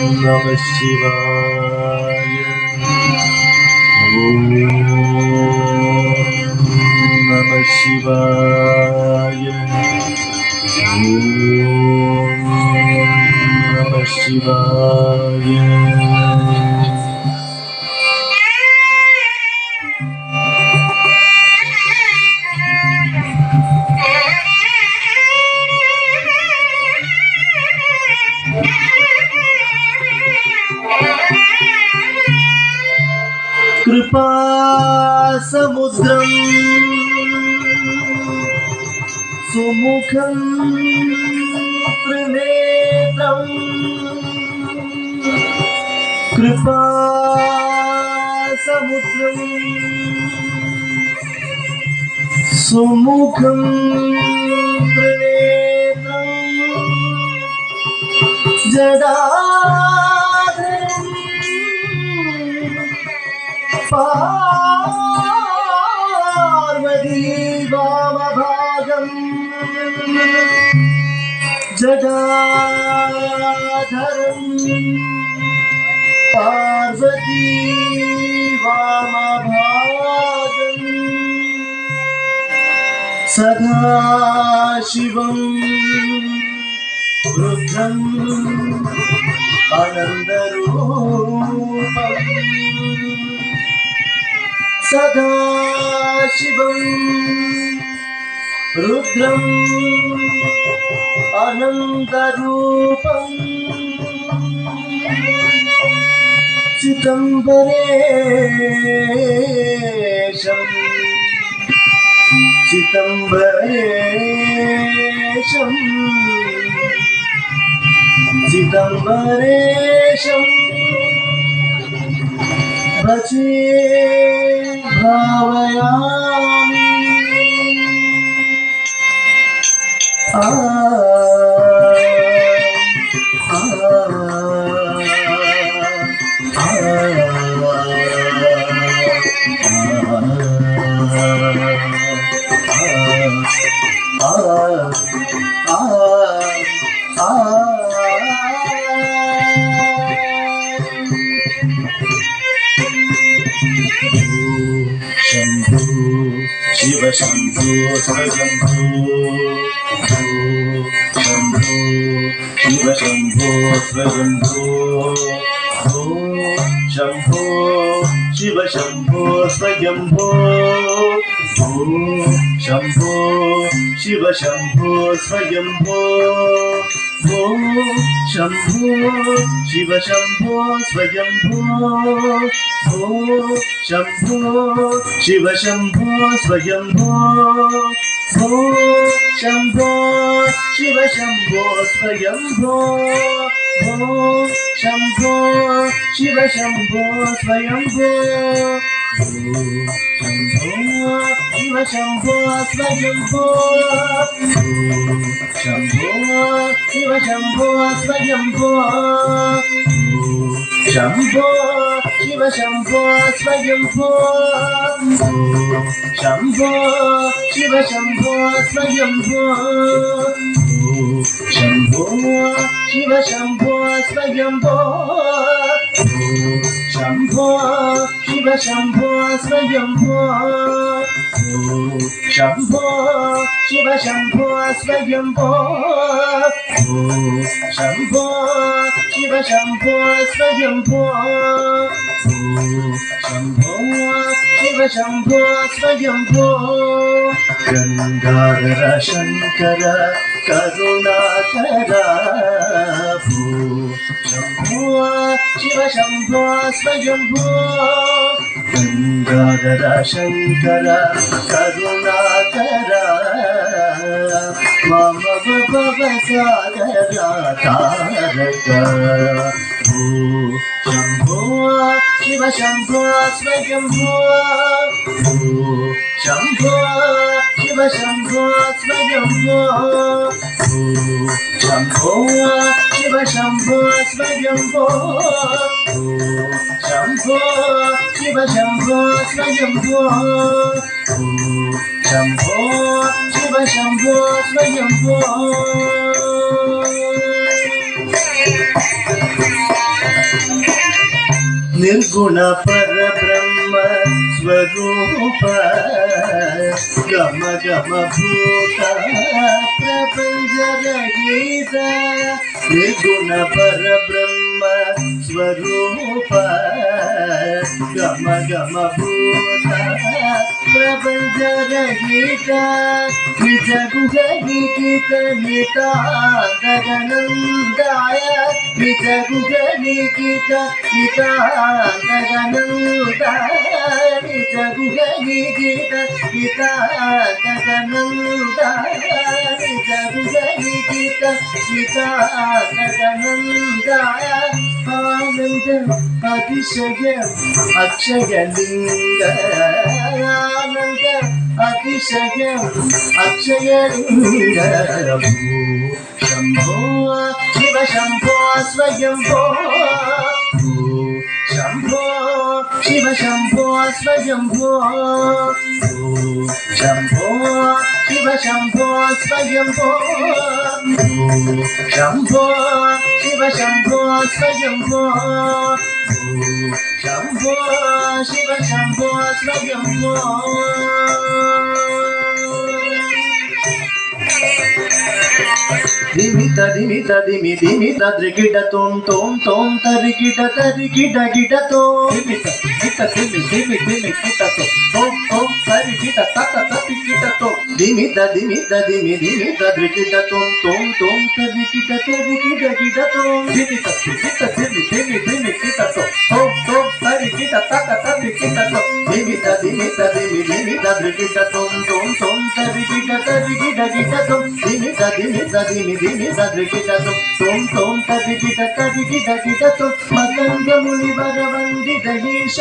Namah Shivaya. Om Namah Shivaya. Om Namah Shivaya. कृपा समुद्रं सुमुखं त्रिनेत्रं कृपा समुद्रं सुमुखं त्रिनेत्रं जडाधरं पार्वती वामभागं जटाधरं पार्वती वामभागं सदाशिवं रुद्रं आनन्दरूपं सदाशिवं रुद्रं आनन्दरूपं चिदम्बरेशं चिदम्बरेशं चिदम्बरेशं भजे भावयामि। शंभो शिव शंभो स्वयंभो। शंभो शिव शंभो स्वयंभो। शंभो शिव शंभो स्वयंभो। शंभो शिव शंभो स्वयंभो। शंभो शिव शंभो स्वयंभो। शंभो शिव शंभो स्वयंभो। शंभो शिव शंभो स्वयंभो। शंभो शिव शंभो स्वयंभो। शंभो शिव शंभो स्वयंभो। शंभो शिव शंभो स्वयंभो। शंभो शिव शंभो स्वयंभो। शंभो शिव शंभो स्वयंभो। शंभो शिव शंभो स्वयंभो। शंभो शिव शंभो स्वयंभो। शंभो शिव शंभो स्वयंभो। शंभो शिव शंभो स्वयंभो। शंभो शिव शंभो स्वयंभो। गंगाधर शंकर करुणाकर शंभो शिव शंभो स्वयंभो। गंगाधर शंकर करुणाकर मम भवसागर तारक। शंभो शिव शंभो स्वयंभो। शंभो शिव शंभो स्वयंभो। शंभो शिव शंभो स्वयंभो। शंभो शिव शंभो स्वयंभो। शंभो शिव शंभो स्वयंभो। ನಿರ್ಗುಣ ಪರಬ್ರಹ್ಮ ಸ್ವರೂಪ ಗಮ ಗಮ ಭೂತ ಪ್ರಪಂಚ ರಹಿತ ನಿರ್ಗುಣ ಪರಬ್ರಹ್ಮ ಸ್ವರೂಪ ಗಮ ಗಮ ಭೂತ ಪ್ರಪಂಚ ರಹಿತ ನಿಜ ಗುಹ ನಿಖಿತ ನಿತಾಂತಗನಂದಾಯ ನಿಜ ಗುಹ ನಿಖಿತ ನಿತಾಂತಗನಂದಾಯ ನಿಜ ಗುಹ ನಿಖಿತ ನಿತಾಂತಗನಂದಾಯ ನಿಜ ಗುಹ ನಿಖಿತ ನಿತಾಂತಗನಂದಾಯ ಆನಂದ ಅತಿಶಯ ಅಕ್ಷಯಲಿಂಗ ಆನಂದ ಅತಿಶಯ ಅಕ್ಷಯಲಿಂಗ ಶಂಭೋ ಶಿವ ಶಂಭೋ ಸ್ವಯಂಭೋ ಶಂಭೋ ಶಿವ ಶಂಭೋ ಸ್ವಯಂಭೋ ಶಂಭೋ ಶಿವ ಶಂಭೋ ಸ್ವಯಂಭೋ ಶಂಭೋ ಶಿವ ಶಂಭೋ ಸ್ವಯಂಭೋ ಶಂಭೋ ಶಿವ ಶಂಭೋ ಸ್ವಯಂಭೋ ದಿಮಿತ ದಿಮಿತ ದಿಮಿ ದಿಮಿತ ದ್ರಿಗಿಡ ತೋಂ ತೋಂ ತೋಂ ತರಿಗಿಡ ತರಿಗಿಡ ಗಿಡ ತೋಂ ದಿಮಿತ ದಿಮಿತ ದಿಮಿ ದಿಮಿ ದಿಮಿ ಗಿಡ ತೋಂ ತೋಂ ತರಿಗಿಡ ತತ ತತಿ ಗಿಡ ತೋಂ ದಿಮಿತ ದಿಮಿತ ದಿಮಿ ದಿಮಿತ ದ್ರಿಗಿಡ ತೋಂ ತೋಂ ತೋಂ ತರಿಗಿಡ ತರಿಗಿಡ ಗಿಡ ತೋಂ ದಿಮಿತ ದಿಮಿತ ದಿಮಿ ದಿಮಿ ದಿಮಿ ಗಿಡ ತೋಂ ತೋಂ ತರಿಗಿಡ ತತ ತತಿ ಗಿಡ ತೋಂ ದಿಮಿತ ದಿಮಿತ ದಿಮಿ ದಿಮಿತ ದ್ರಿಗಿಡ ತೋಂ ತೋಂ ತೋಂ ತರಿಗಿಡ ತರಿಗಿಡ ಗಿಡ ತೋಂ ದಿಮಿತ ದಿಮಿತ ದಿಮಿ ದಿಮಿ ದ್ರಿಗಿಡ ತೋಂ ತೋಂ ತೋಂ ತರಿಗಿಡ ತರಿಗಿಡ ಗಿಡ ತೋಂ ಮಕರಂದ ಮುನಿವರ ವಂದಿತ ಈಶ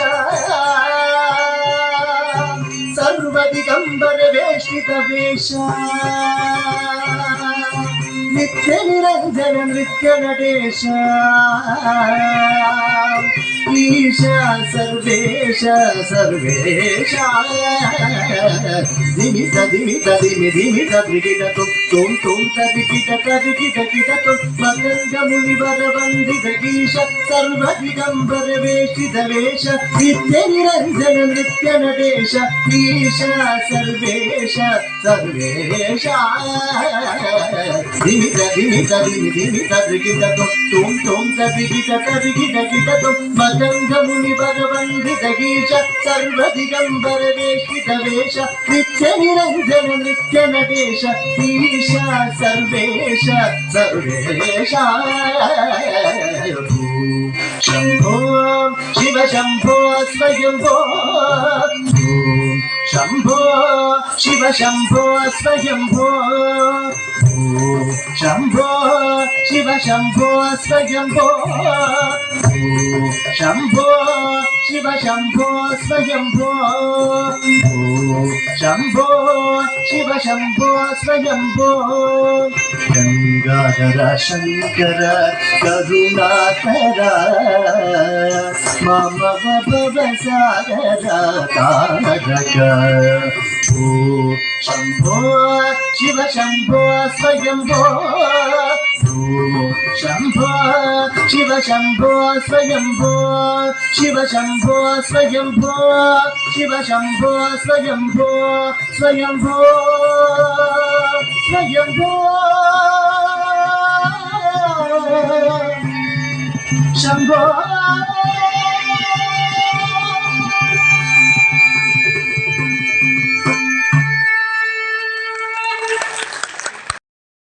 ಸರ್ವದಿಗಂಬರ ವೇಷಿತ ವೇಷ ನಿತ್ಯ ನಿರಂಜನ ನೃತ್ಯ ನಟೇಶ ಈಶ ಸರ್ವೇಶ ಸರ್ವೇಶ ದಿಮಿತ ದಿಮಿತ ದಿಮಿ ದಿಮಿತ ದ್ರಿಗಿಡ ತೋಂ ತೋಂ ತೋಂ ತರಿಗಿಡ ತರಿಗಿಡ ಗಿಡ ತೋಂ ಮಕರಂದ ಮುನಿವರ ವಂದಿತ ಈಶ ಸರ್ವದಿಗಂಬರ ವೇಷಿತ ವೇಷ ನಿತ್ಯ ನಿರಂಜನ ನೃತ್ಯ ನಟೇಶ ಈಶ ಸರ್ವೇಶ ಸರ್ವೇಶ ದಿಮಿತ ದಿಮಿತ ದಿಮಿ ದಿಮಿತ ದ್ರಿಗಿಡ ತೋಂ ತೋಂ ತೋಂ ತರಿಗಿಡ ತರಿಗಿಡ ಗಿಡ ತೋಂ ಮಕರಂದ ಮುನಿವರ ವಂದಿತ ಈಶ ಸರ್ವದಿಗಂಬರ ವೇಷಿತ ವೇಷ ನಿತ್ಯ ನಿರಂಜನ ನೃತ್ಯ ನಟೇಶ ಈಶ ಸರ್ವೇಶ ಸರ್ವೇಶ ಶಂಭೋ ಶಿವ ಶಂಭೋ ಸ್ವಯಂಭೋ ಶಂಭೋ ಶಿವ ಶಂಭೋ ಸ್ವಯಂಭೋ ಶಂಭೋ ಶಿವ ಶಂಭೋ ಸ್ವಯಂಭೋ ಶಂಭೋ ಶಿವ ಶಂಭೋ ಸ್ವಯಂಭೋ ಶಂಭೋ ಶಿವ ಶಂಭೋ ಸ್ವಯಂಭೋ ಗಂಗಾಧರ ಶಂಕರ ಕರುಣಾಕರ ಮಮ ಭವ ಸಾಗರ ತಾರಕ ಓ ಶಂಭೋ ಶಿವ ಶಂಭೋ ಸ್ವಯಂಭೋ ಶಂಭೋ ಶಿವ ಶಂಭೋ ಸ್ವಯಂಭೋ ಶಿವ ಶಂಭೋ ಸ್ವಯಂಭೋ ಶಿವ ಶಂಭೋ ಸ್ವಯಂಭೋ ಸ್ವಯಂಭೋ ಸ್ವಯಂಭೋ ಶಂಭೋ